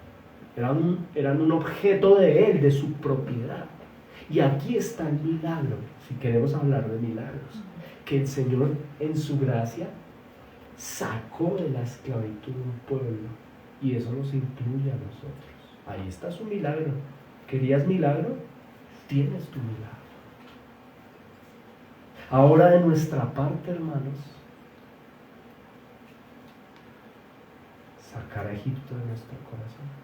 Eran un objeto de él, de su propiedad. Y aquí está el milagro, si queremos hablar de milagros, que el Señor en su gracia sacó de la esclavitud un pueblo, y eso nos incluye a nosotros. Ahí está su milagro. ¿Querías milagro? Tienes tu milagro. Ahora de nuestra parte, hermanos, sacar a Egipto de nuestro corazón.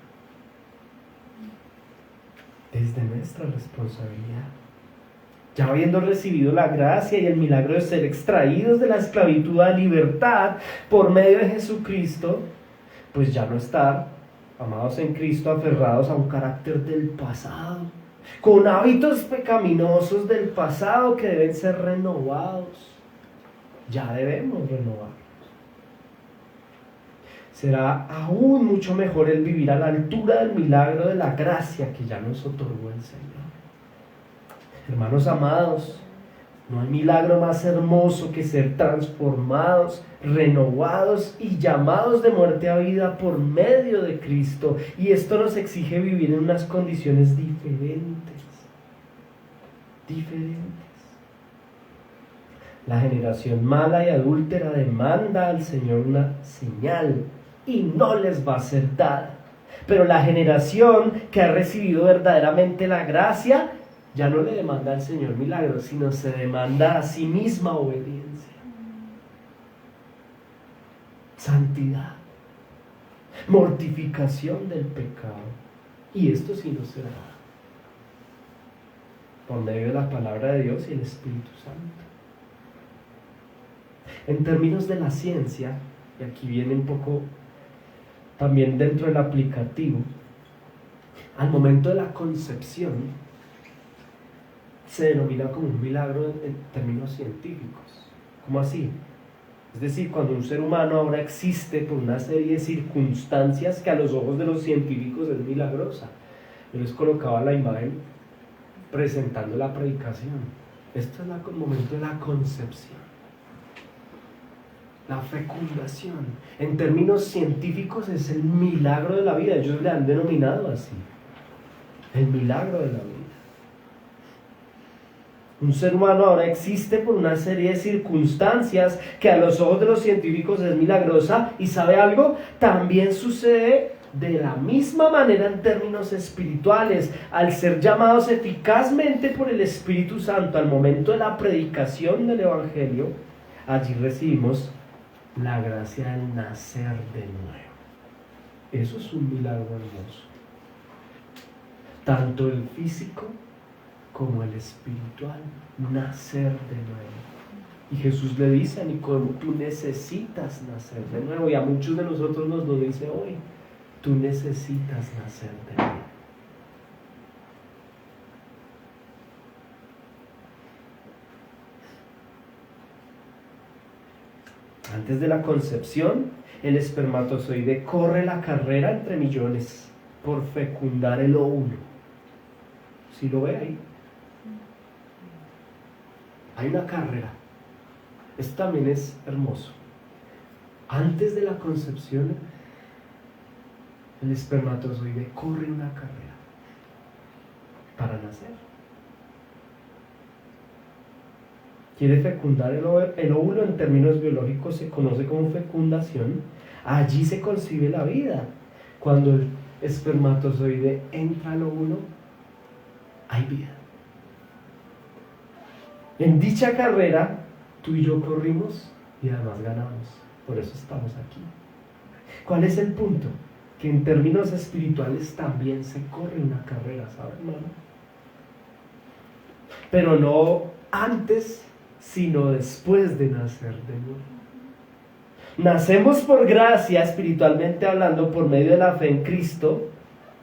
Desde nuestra responsabilidad. Ya habiendo recibido la gracia y el milagro de ser extraídos de la esclavitud a libertad por medio de Jesucristo, pues ya no estar, amados en Cristo, aferrados a un carácter del pasado, con hábitos pecaminosos del pasado que deben ser renovados. Ya debemos renovarlos. Será aún mucho mejor el vivir a la altura del milagro de la gracia que ya nos otorgó el Señor. Hermanos amados, no hay milagro más hermoso que ser transformados, renovados y llamados de muerte a vida por medio de Cristo. Y esto nos exige vivir en unas condiciones diferentes. La generación mala y adúltera demanda al Señor una señal y no les va a ser dada. Pero la generación que ha recibido verdaderamente la gracia ya no le demanda al Señor milagros, sino se demanda a sí misma obediencia, santidad, mortificación del pecado. Y esto sí nos será por medio de la palabra de Dios y el Espíritu Santo. En términos de la ciencia, y aquí viene un poco también dentro del aplicativo, al momento de la concepción se denomina como un milagro en términos científicos. ¿Cómo así? Es decir, cuando un ser humano ahora existe por una serie de circunstancias que a los ojos de los científicos es milagrosa. Yo les colocaba la imagen presentando la predicación. Esto es el momento de la concepción. La fecundación, en términos científicos, es el milagro de la vida. Ellos le han denominado así, el milagro de la vida. Un ser humano ahora existe por una serie de circunstancias que a los ojos de los científicos es milagrosa. ¿Y sabe algo? También sucede de la misma manera en términos espirituales. Al ser llamados eficazmente por el Espíritu Santo al momento de la predicación del Evangelio, allí recibimos la gracia del nacer de nuevo. Eso es un milagro hermoso. Tanto el físico como el espiritual, nacer de nuevo. Y Jesús le dice a Nicodemo, tú necesitas nacer de nuevo. Y a muchos de nosotros nos lo dice hoy, tú necesitas nacer de nuevo. Antes de la concepción, el espermatozoide corre la carrera entre millones por fecundar el óvulo. ¿Sí lo ve ahí? Hay una carrera. Esto también es hermoso. Antes de la concepción, el espermatozoide corre una carrera para nacer. Quiere fecundar el óvulo, en términos biológicos se conoce como fecundación. Allí se concibe la vida. Cuando el espermatozoide entra al óvulo, hay vida. En dicha carrera, tú y yo corrimos y además ganamos. Por eso estamos aquí. ¿Cuál es el punto? Que en términos espirituales también se corre una carrera, ¿sabes, hermano? Pero no antes, sino después de nacer de nuevo. Nacemos por gracia, espiritualmente hablando, por medio de la fe en Cristo,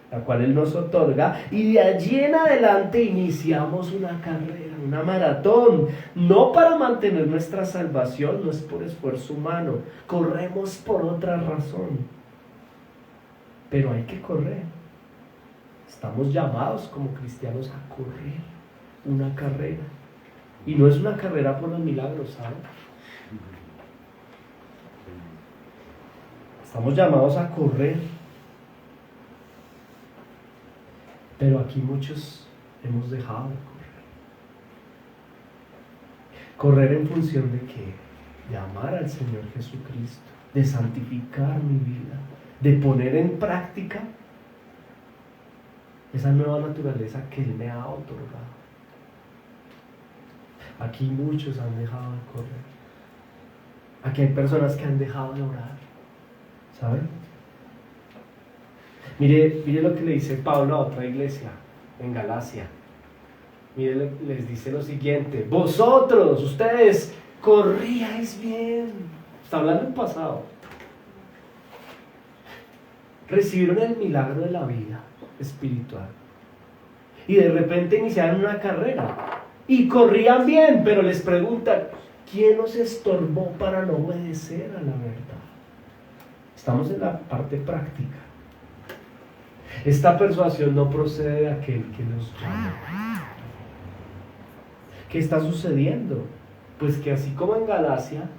la cual Él nos otorga, y de allí en adelante iniciamos una carrera, una maratón, no para mantener nuestra salvación, no es por esfuerzo humano, corremos por otra razón, pero hay que correr. Estamos llamados como cristianos a correr una carrera, y no es una carrera por los milagros, ¿sabes? Estamos llamados a correr. Pero aquí muchos hemos dejado de correr. Correr en función de qué? De amar al Señor Jesucristo, de santificar mi vida, de poner en práctica esa nueva naturaleza que Él me ha otorgado. Aquí muchos han dejado de correr. Aquí hay personas que han dejado de orar. ¿Saben? Mire lo que le dice Pablo a otra iglesia en Galacia. Mire, les dice lo siguiente: vosotros, ustedes, corríais bien. Está hablando en pasado. Recibieron el milagro de la vida espiritual. Y de repente iniciaron una carrera. Y corrían bien, pero les preguntan, ¿quién os estorbó para no obedecer a la verdad? Estamos en la parte práctica. Esta persuasión no procede de aquel que nos llama. ¿Qué está sucediendo? Pues que así como en Galacia,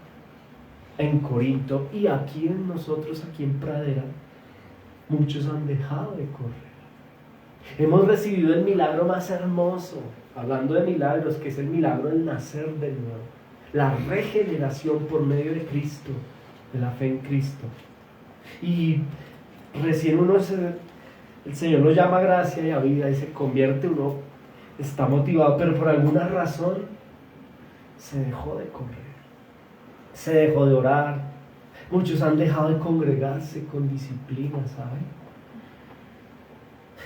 en Corinto y aquí en nosotros, aquí en Pradera, muchos han dejado de correr. Hemos recibido el milagro más hermoso, hablando de milagros, que es el milagro del nacer de nuevo, la regeneración por medio de Cristo, de la fe en Cristo. Y recién el Señor lo llama gracia y a vida y se convierte, uno está motivado, pero por alguna razón se dejó de correr, se dejó de orar. Muchos han dejado de congregarse con disciplina, ¿saben?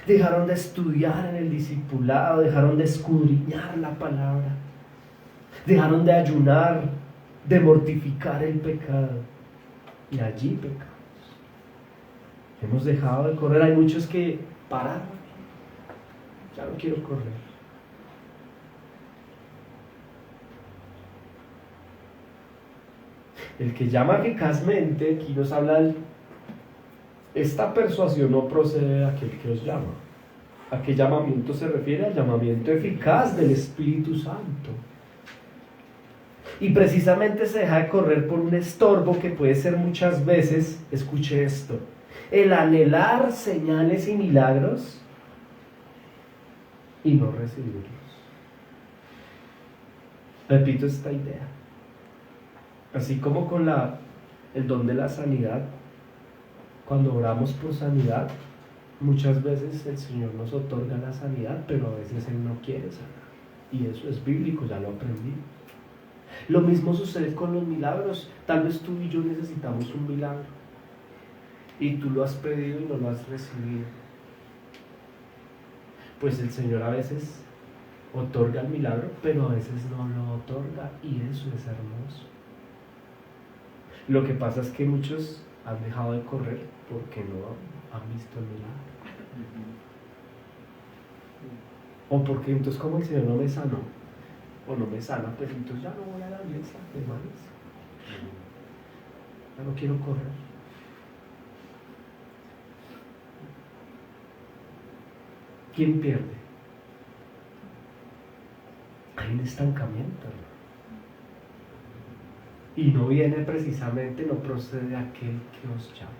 Dejaron de estudiar en el discipulado, dejaron de escudriñar la palabra, dejaron de ayunar, de mortificar el pecado, y allí pecamos. Hemos dejado de correr. Hay muchos que pararon. Ya no quiero correr. El que llama eficazmente, aquí nos habla, esta persuasión no procede de aquel que os llama. ¿A qué llamamiento se refiere? Al llamamiento eficaz del Espíritu Santo. Y precisamente se deja de correr por un estorbo que puede ser muchas veces, escuche esto, el anhelar señales y milagros y no recibirlos. Repito esta idea. Así como con el don de la sanidad, cuando oramos por sanidad, muchas veces el Señor nos otorga la sanidad, pero a veces Él no quiere sanar. Y eso es bíblico, ya lo aprendí. Lo mismo sucede con los milagros. Tal vez tú y yo necesitamos un milagro. Y tú lo has pedido y no lo has recibido. Pues el Señor a veces otorga el milagro, pero a veces no lo otorga. Y eso es hermoso. Lo que pasa es que muchos han dejado de correr porque no han visto el milagro. O porque entonces como el Señor no me sanó o no me sana, pues entonces ya no voy a la iglesia, hermanos. Ya no quiero correr. ¿Quién pierde? Hay un estancamiento, ¿no? Y no viene precisamente, no procede de aquel que os llama.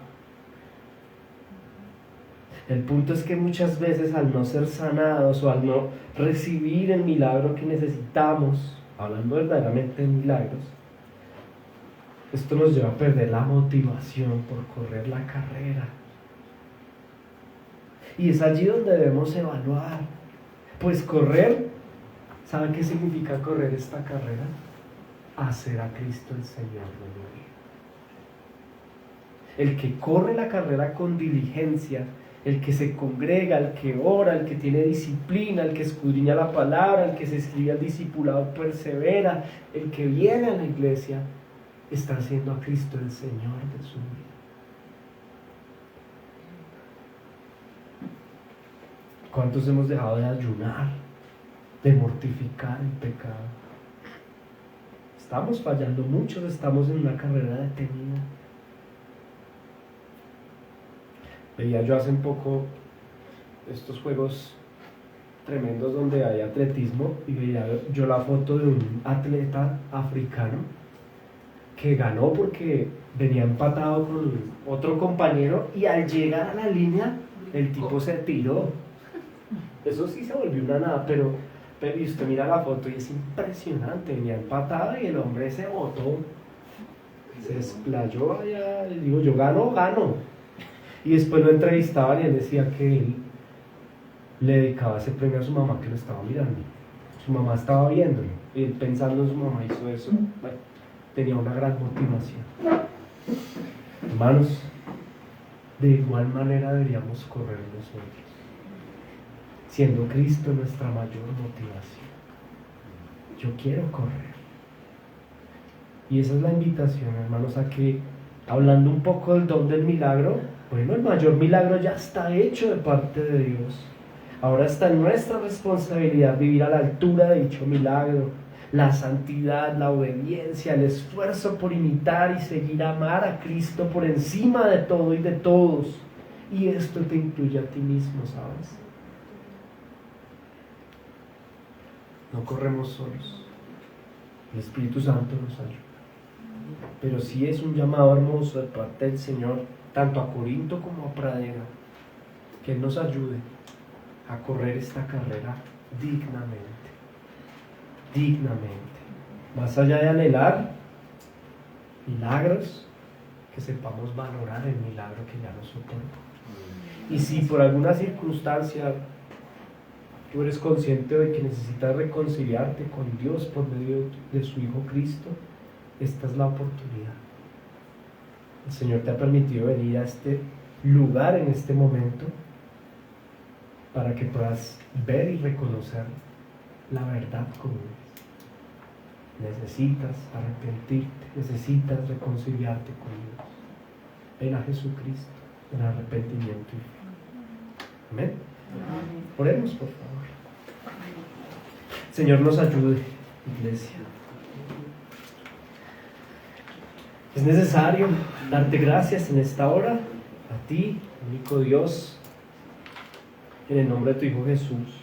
El punto es que muchas veces al no ser sanados o al no recibir el milagro que necesitamos, hablando verdaderamente de milagros, esto nos lleva a perder la motivación por correr la carrera. Y es allí donde debemos evaluar. Pues correr, ¿saben qué significa correr esta carrera? Hacer a Cristo el Señor de mi vida. El que corre la carrera con diligencia, el que se congrega, el que ora, el que tiene disciplina, el que escudriña la palabra, el que se escribe al discipulado, persevera, el que viene a la iglesia, está haciendo a Cristo el Señor de su vida. ¿Cuántos hemos dejado de ayunar, de mortificar el pecado? Estamos fallando, muchos estamos en una carrera detenida. Veía yo hace un poco estos juegos tremendos donde hay atletismo y veía yo la foto de un atleta africano que ganó porque venía empatado con otro compañero y al llegar a la línea el tipo se tiró. Eso sí se volvió una nada, pero y usted mira la foto y es impresionante, venía empatado y el hombre se botó, se desplayó allá, le digo yo gano. Y después lo entrevistaban y él decía que él le dedicaba ese premio a su mamá que lo estaba mirando. Su mamá estaba viéndolo y él pensando en su mamá hizo eso. Bueno, tenía una gran motivación. Hermanos, de igual manera deberíamos correr nosotros, siendo Cristo nuestra mayor motivación. Yo quiero correr. Y esa es la invitación, hermanos, a que, hablando un poco del don del milagro, bueno, el mayor milagro ya está hecho de parte de Dios. Ahora está en nuestra responsabilidad vivir a la altura de dicho milagro. La santidad, la obediencia, el esfuerzo por imitar y seguir a amar a Cristo por encima de todo y de todos. Y esto te incluye a ti mismo, ¿sabes? No corremos solos. El Espíritu Santo nos ayuda. Pero sí es un llamado hermoso de parte del Señor, tanto a Corinto como a Pradera, que Él nos ayude a correr esta carrera dignamente. Más allá de anhelar milagros, que sepamos valorar el milagro que ya nos otorga. Y si por alguna circunstancia tú eres consciente de que necesitas reconciliarte con Dios por medio de su Hijo Cristo, esta es la oportunidad. El Señor te ha permitido venir a este lugar en este momento para que puedas ver y reconocer la verdad como es. Necesitas arrepentirte, necesitas reconciliarte con Dios. Ven a Jesucristo en arrepentimiento y fe. Amén. Oremos, por favor. Señor, nos ayude, iglesia. Es necesario darte gracias en esta hora, a ti, único Dios, en el nombre de tu Hijo Jesús.